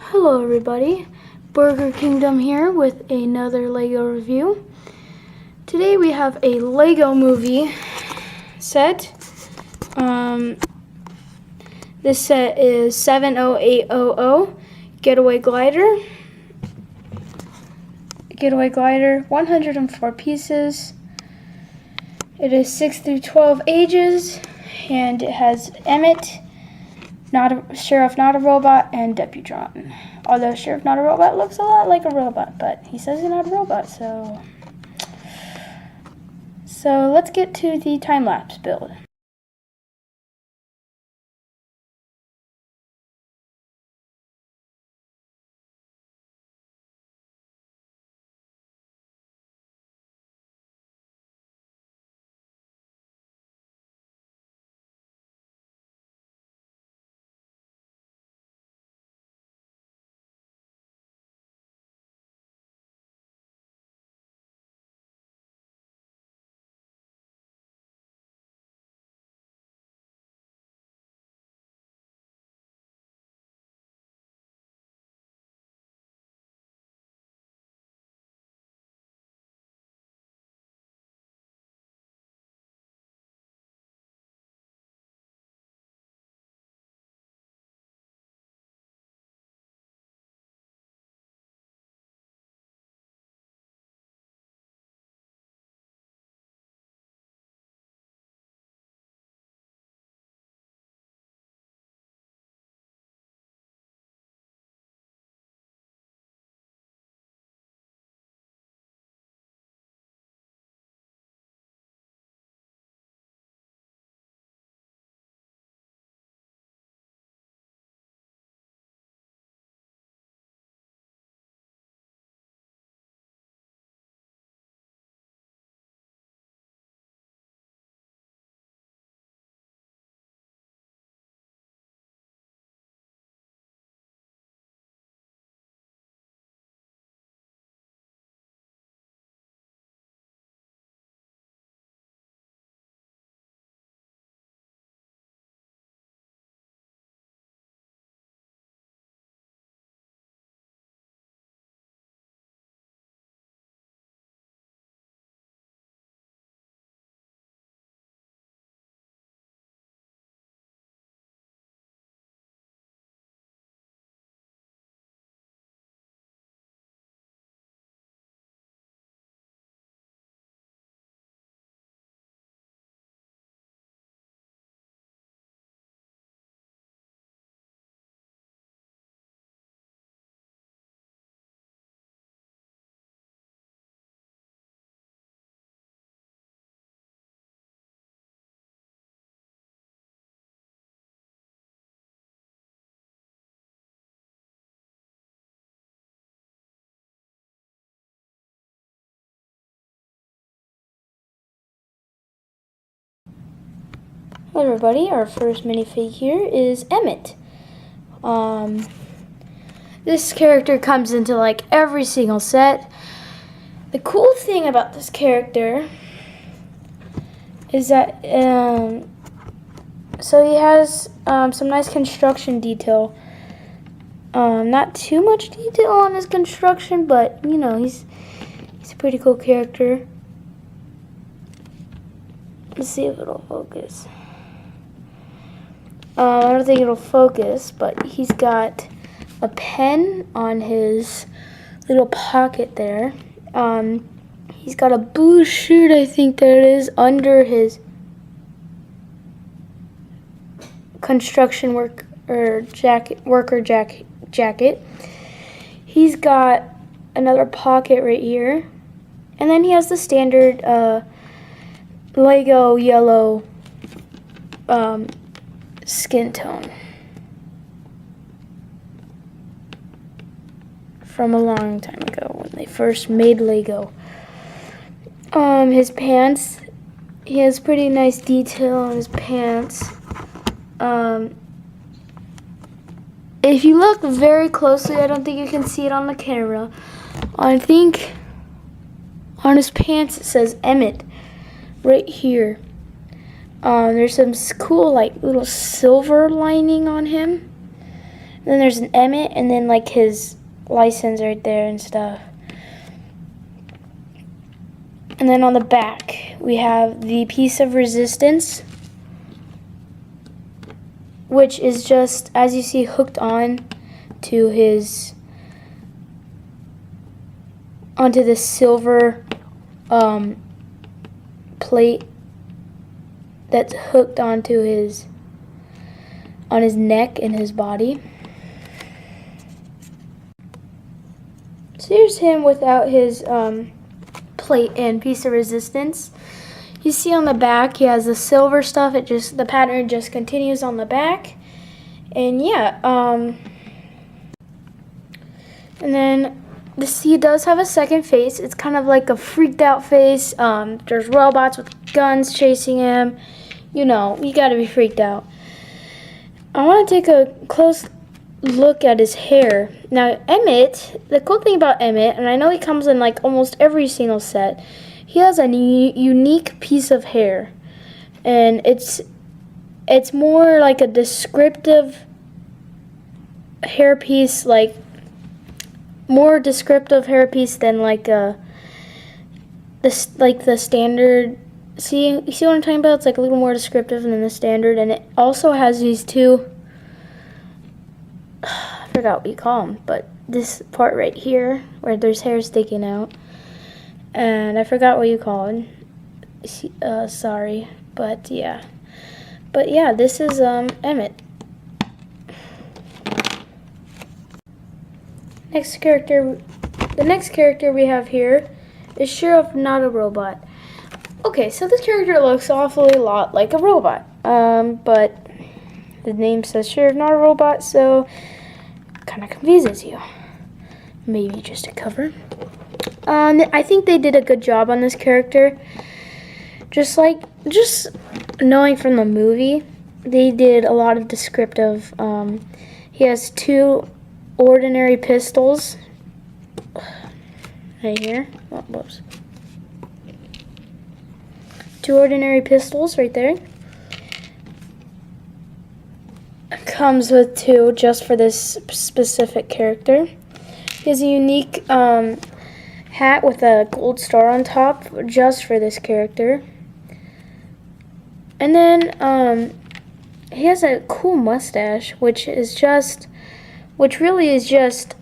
Hello everybody, Burger Kingdom here with another LEGO review. Today we have a LEGO movie set. This set is 70800 Getaway Glider. Getaway Glider, 104 pieces. It is 6 through 12 ages, and it has Emmett, Sheriff Not a Robot, and Deputron. Although Sheriff Not a Robot looks a lot like a robot, but he says he's not a robot, so let's get to the time-lapse build. Hello everybody, our first minifig here is Emmett. This character comes into like every single set. The cool thing about this character is that so he has some nice construction detail. Not too much detail on his construction, but you know, he's a pretty cool character. Let's see if it'll focus. I don't think it'll focus, but he's got a pen on his little pocket there. He's got a blue shirt, I think that is, under his construction worker jacket. He's got another pocket right here, and then he has the standard LEGO yellow skin tone from a long time ago when they first made LEGO. His pants, he has pretty nice detail on his pants. If you look very closely, I don't think you can see it on the camera. I think on his pants it says Emmett right here. There's some cool like little silver lining on him. Then there's an Emmett, and then like his license right there and stuff. And then on the back, we have the piece of resistance, which is just, as you see, hooked on to onto the silver plate that's hooked onto his neck and his body. So here's him without his plate and piece of resistance. You see on the back he has the silver stuff. The pattern just continues on the back. And yeah, and then he does have a second face. It's kind of like a freaked out face. There's robots with guns chasing him. You know, you gotta be freaked out. I want to take a close look at his hair. Now, Emmett, the cool thing about Emmett, and I know he comes in like almost every single set, he has a unique piece of hair. And it's more like a descriptive hairpiece, like more descriptive hairpiece than like the standard. You see what I'm talking about? It's like a little more descriptive than the standard, and it also has these two, I forgot what you call them, but this part right here where there's hair sticking out, and I forgot what you call it. Sorry, but yeah, this is Emmett. The next character we have here is Sheriff Not a Robot. Okay, so this character looks awfully a lot like a robot, but the name says Sheriff Not a Robot, so kind of confuses you. Maybe just a cover. I think they did a good job on this character. Just knowing from the movie, they did a lot of descriptive. He has two ordinary pistols right here. Oh, whoops. Two ordinary pistols right there. Comes with two just for this specific character. He has a unique hat with a gold star on top just for this character. And then he has a cool mustache, which really is just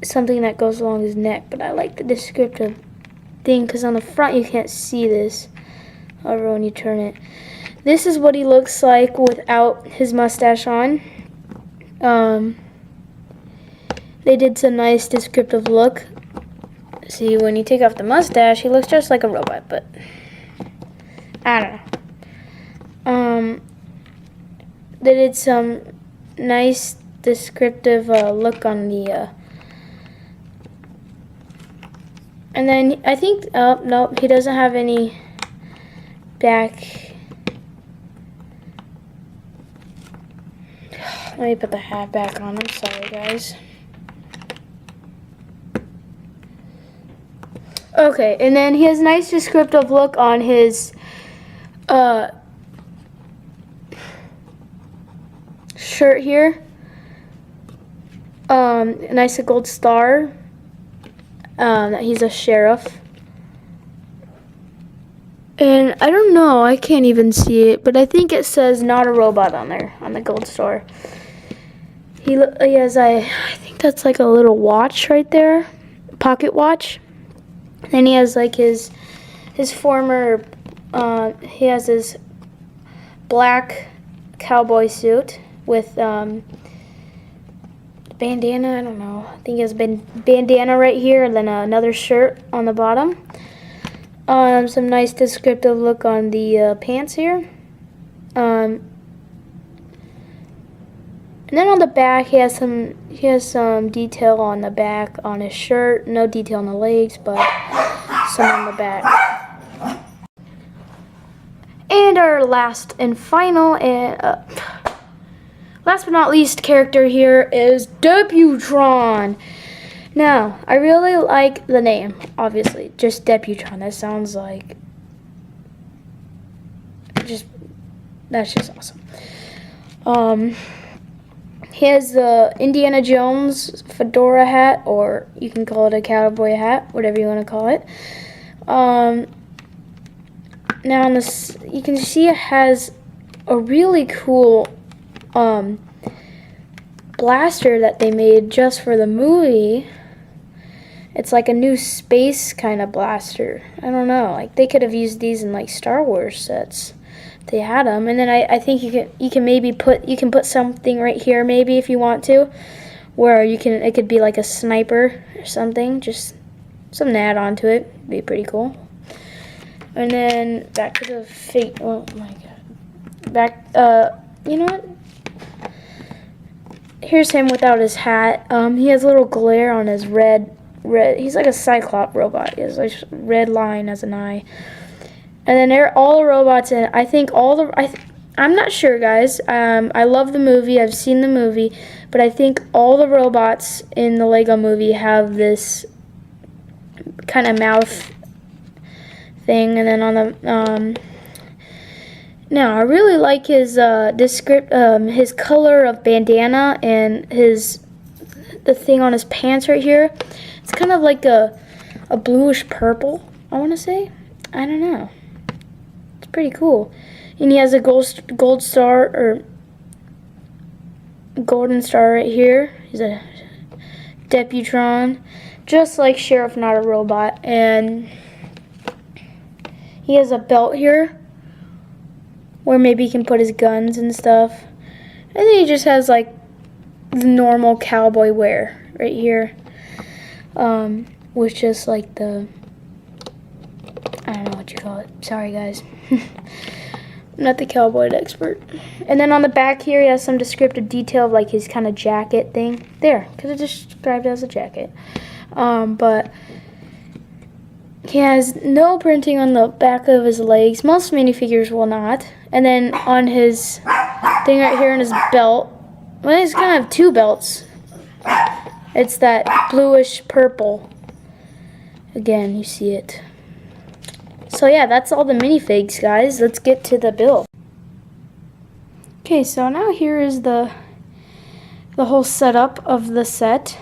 something that goes along his neck, but I like the descriptive thing because on the front you can't see this. However, when you turn it, this is what he looks like without his mustache on. They did some nice descriptive look. See, when you take off the mustache, he looks just like a robot, but I don't know. They did some nice descriptive look on the and then I think nope, he doesn't have any back. Let me put the hat back on. I'm sorry, guys. Okay, and then he has a nice descriptive look on his shirt here. A nice gold star. That he's a sheriff. And I don't know, I can't even see it, but I think it says Not a Robot on there, on the gold star. He has I think that's like a little watch right there, pocket watch. Then he has like his former, he has his black cowboy suit with bandana, I don't know. I think he has bandana right here, and then another shirt on the bottom. Some nice descriptive look on the pants here. And then on the back, he has some detail on the back on his shirt. No detail on the legs, but some on the back. And our last and final and last but not least character here is Deputron. Now, I really like the name, obviously, just Deputron. That sounds like that's just awesome. He has the Indiana Jones fedora hat, or you can call it a cowboy hat, whatever you want to call it. Now on this, you can see it has a really cool blaster that they made just for the movie. It's like a new space kind of blaster. I don't know. Like they could have used these in like Star Wars sets. They had them, and then I think you can maybe put something right here maybe if you want to, where it could be like a sniper or something, just something to add on to it. It'd be pretty cool. And then back to the fake. Oh my god. Back. You know what? Here's him without his hat. He has a little glare on his red. He's like a Cyclops robot. He has like a red line as an eye. And then all the robots, and I think I'm not sure, guys. I love the movie. I've seen the movie, but I think all the robots in the Lego movie have this kind of mouth thing. And then on the now I really like his his color of bandana and the thing on his pants right here. It's kind of like a bluish purple, I want to say. I don't know. Pretty cool. And he has a gold star or golden star right here. He's a Deputron, just like Sheriff Not a Robot. And he has a belt here where maybe he can put his guns and stuff. And then he just has like the normal cowboy wear right here, with just like the, I don't know what you call it. Sorry, guys. I'm not the cowboy expert. And then on the back here, he has some descriptive detail of like his kind of jacket thing. There, because it just described as a jacket. But he has no printing on the back of his legs. Most minifigures will not. And then on his thing right here in his belt, well, he's kind of two belts. It's that bluish purple. Again, you see it. So yeah, that's all the minifigs, guys. Let's get to the build. Okay, so now here is the whole setup of the set.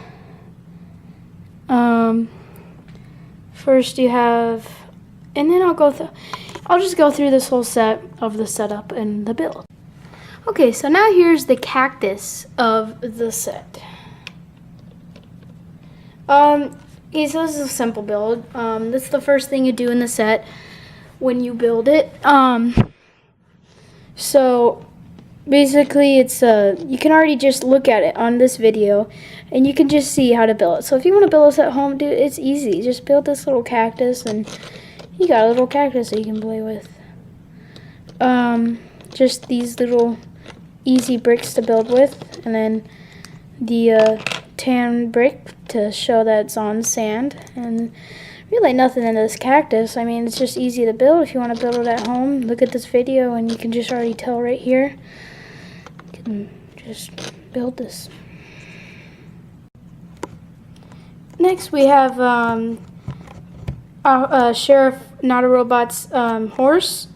First you have, and then I'll just go through this whole set of the setup and the build. Okay, so now here's the cactus of the set. So this is a simple build. This is the first thing you do in the set when you build it. So basically it's you can already just look at it on this video and you can just see how to build it. So if you want to build this at home, dude, it's easy. Just build this little cactus and you got a little cactus that you can play with. Just these little easy bricks to build with, and then the tan brick to show that it's on sand, and really nothing in this cactus. I mean, it's just easy to build. If you want to build it at home, look at this video and you can just already tell right here. You can just build this. Next we have Sheriff Not a Robot's horse.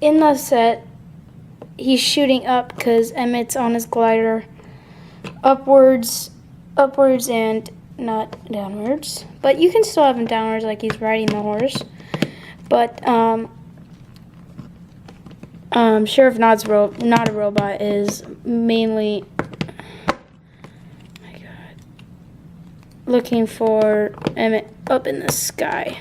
In the set, he's shooting up because Emmett's on his glider upwards and not downwards. But you can still have him downwards like he's riding the horse. But Sheriff Not a Robot is mainly, looking for Emmett up in the sky.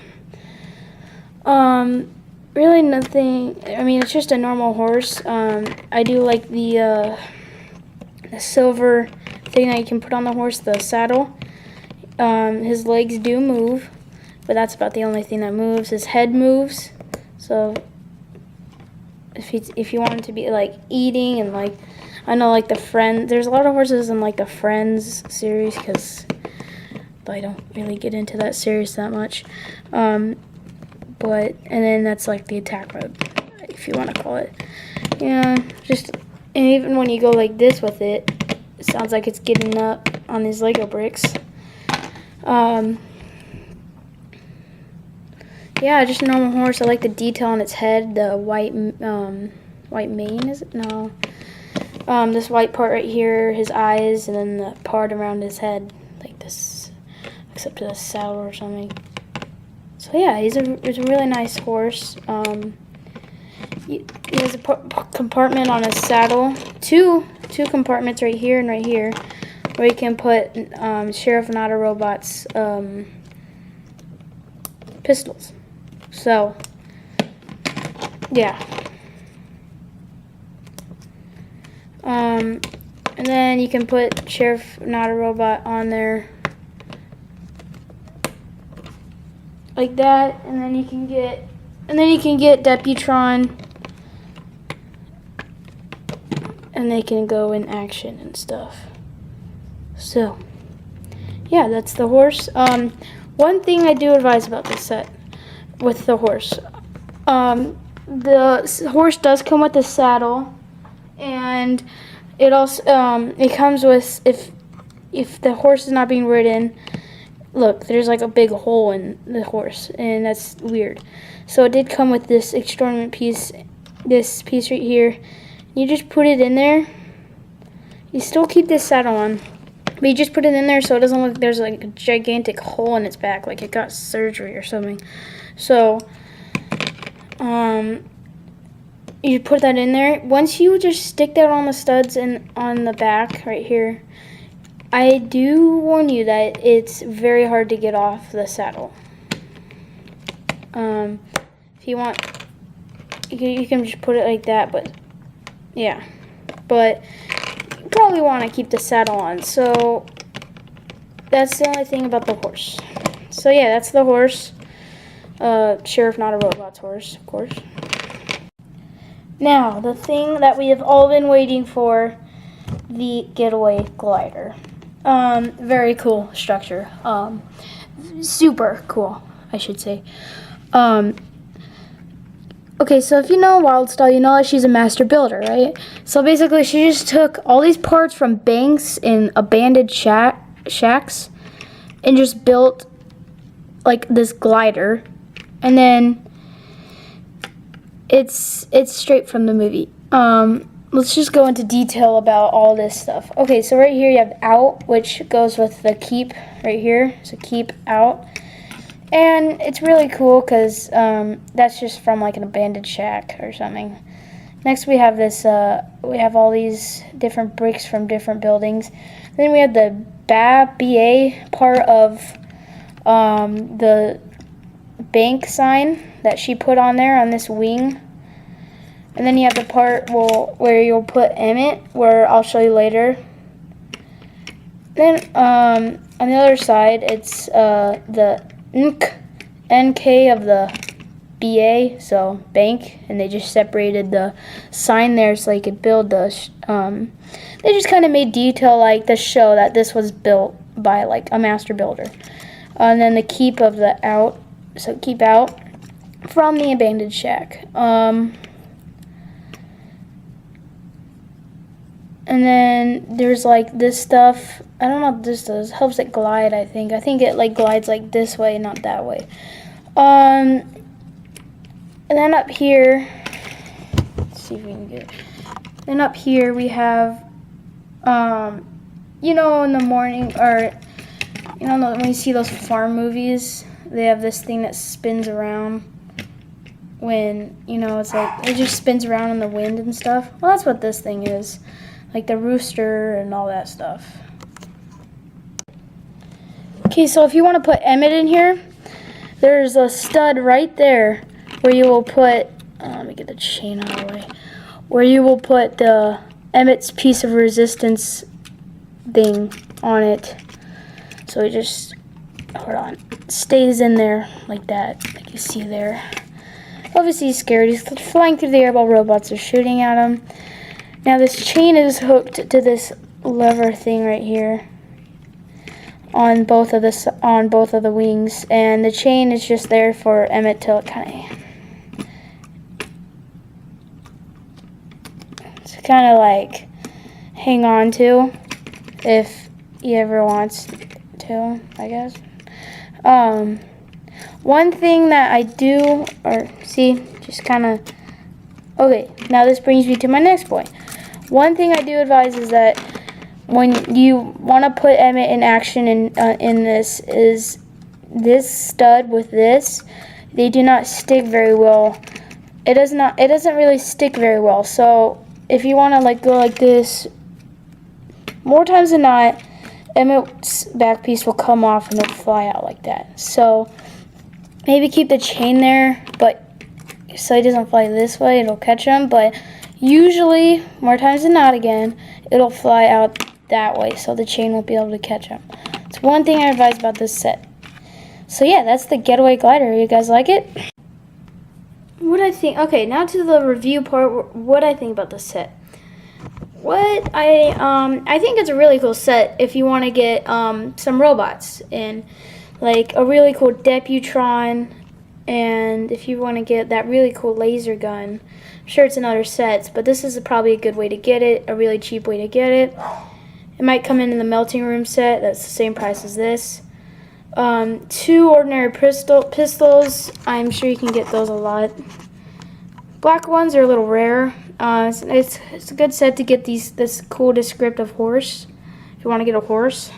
Really nothing. I mean, it's just a normal horse. I do like the silver thing that you can put on the horse, the saddle. His legs do move, but that's about the only thing that moves. His head moves. So if you want him to be like eating and like, I know like the Friends. There's a lot of horses in like the Friends series because I don't really get into that series that much. And then that's like the attack mode, if you want to call it. Yeah, and even when you go like this with it, it sounds like it's getting up on these Lego bricks. Yeah, just a normal horse. I like the detail on its head, the white mane, is it? No, This white part right here, his eyes, and then the part around his head, like this, except to the saddle or something. So yeah, he's a really nice horse. He has a compartment on his saddle, two compartments right here and right here, where you can put Sheriff Not a Robot's pistols. So yeah. And then you can put Sheriff Not a Robot on there like that, and then you can get Deputron, and they can go in action and stuff. So yeah, that's the horse. One thing I do advise about this set with the horse, the horse does come with a saddle, and it also it comes with, if the horse is not being ridden, look, there's like a big hole in the horse, and that's weird. So it did come with this experiment piece, this piece right here. You just put it in there. You still keep this saddle on, but you just put it in there so it doesn't look like there's like a gigantic hole in its back, like it got surgery or something. So you put that in there. Once you just stick that on the studs and on the back right here, I do warn you that it's very hard to get off the saddle. If you want, you can just put it like that, but yeah. But you probably want to keep the saddle on. So that's the only thing about the horse. So yeah, that's the horse. Sheriff Not a Robot's horse, of course. Now, the thing that we have all been waiting for, the Getaway glider. Very cool structure. Super cool, I should say. Okay, so if you know Wildstyle, you know that she's a master builder, right? So basically, she just took all these parts from banks and abandoned shacks and just built like this glider, and then it's straight from the movie. Let's just go into detail about all this stuff. Okay, so right here you have out, which goes with the keep right here. So keep out. And it's really cool because that's just from like an abandoned shack or something. Next we have this, we have all these different bricks from different buildings. Then we have the BA part of the bank sign that she put on there on this wing. And then you have the part where you'll put Emmett, where I'll show you later. Then on the other side, it's the NK of the BA, so bank, and they just separated the sign there so they could build the. They just kind of made detail like to show that this was built by like a master builder. And then the keep of the out, so keep out from the abandoned shack. And then there's like this stuff. I don't know what this does. Helps it glide, I think. I think it like glides like this way, not that way. And then up here, let's see if we can get it. Then up here we have, you know, in the morning, or you know, when you see those farm movies, they have this thing that spins around when, you know, it's like it just spins around in the wind and stuff. Well, that's what this thing is. Like the rooster and all that stuff. Okay, so if you want to put Emmett in here, there's a stud right there where you will put, let me get the chain out of the way, where you will put the Emmett's piece of resistance thing on it. So it just, hold on, stays in there like that, like you see there. Obviously he's scared. He's flying through the air while robots are shooting at him. Now this chain is hooked to this lever thing right here on both of the wings, and the chain is just there for Emmett to kind of like hang on to if he ever wants to, I guess. One thing that I do, or see, just kind of, okay, now this brings me to my next point. One thing I do advise is that when you want to put Emmett in action in this, is this stud with this, they do not stick very well. It doesn't really stick very well. So if you want to like go like this, more times than not, Emmett's back piece will come off and it'll fly out like that. So maybe keep the chain there, but so it doesn't fly this way, it'll catch them. But usually, more times than not, again, it'll fly out that way, so the chain won't be able to catch them. It's one thing I advise about this set. So yeah, that's the Getaway glider. You guys like it? What I think? Okay, now to the review part. What I think about this set. What I think it's a really cool set if you want to get some robots and like a really cool Deputron, and if you want to get that really cool laser gun. I'm sure it's in other sets, but this is probably a good way to get it, a really cheap way to get it. It might come in the melting room set. That's the same price as this. 2 ordinary pistols. I'm sure you can get those a lot. Black ones are a little rare. It's a good set to get this cool descriptive horse, if you want to get a horse.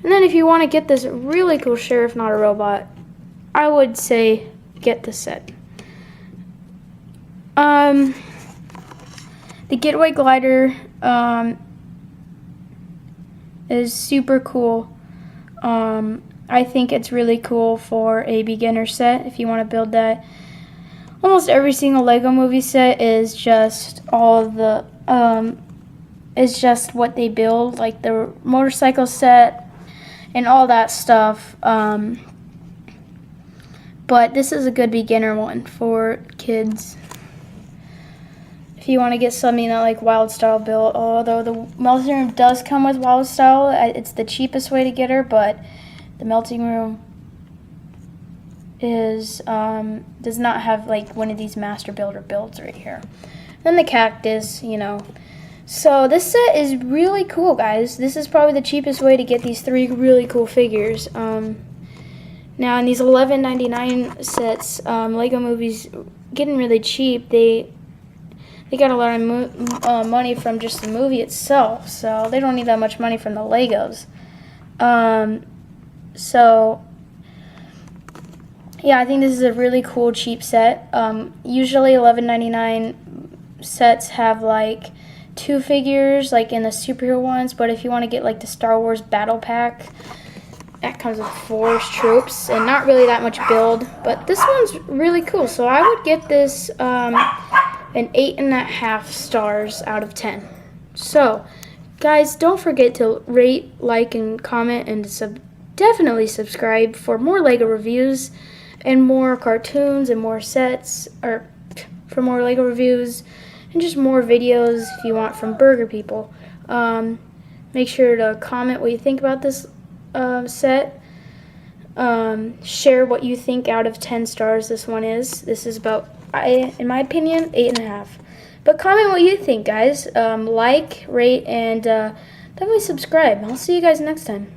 And then if you want to get this really cool sheriff, not a robot, I would say get the set. The Getaway glider is super cool. I think it's really cool for a beginner set if you want to build that. Almost every single Lego movie set is just all of the is just what they build, like the motorcycle set and all that stuff. But this is a good beginner one for kids. If you want to get something that like Wild Style built, although the melting room does come with Wild Style, it's the cheapest way to get her, but the melting room is does not have like one of these master builder builds right here. Then the cactus, you know. So this set is really cool, guys. This is probably the cheapest way to get these 3 really cool figures. Now in these $11.99 sets, Lego movies getting really cheap. They got a lot of money from just the movie itself, so they don't need that much money from the Legos. So yeah, I think this is a really cool cheap set. Usually $11.99 sets have like 2 figures, like in the superhero ones, but if you want to get like the Star Wars Battle Pack, that comes with 4 troops and not really that much build, but this one's really cool. So I would give this an 8.5 stars out of 10. So guys, don't forget to rate, like, and comment, and definitely subscribe for more Lego reviews and more cartoons and more sets, or for more Lego reviews and just more videos if you want from Burger People. Make sure to comment what you think about this set. Share what you think out of 10 stars this one is. This is about, in my opinion, 8.5. But comment what you think, guys. Like, rate, and definitely subscribe. I'll see you guys next time.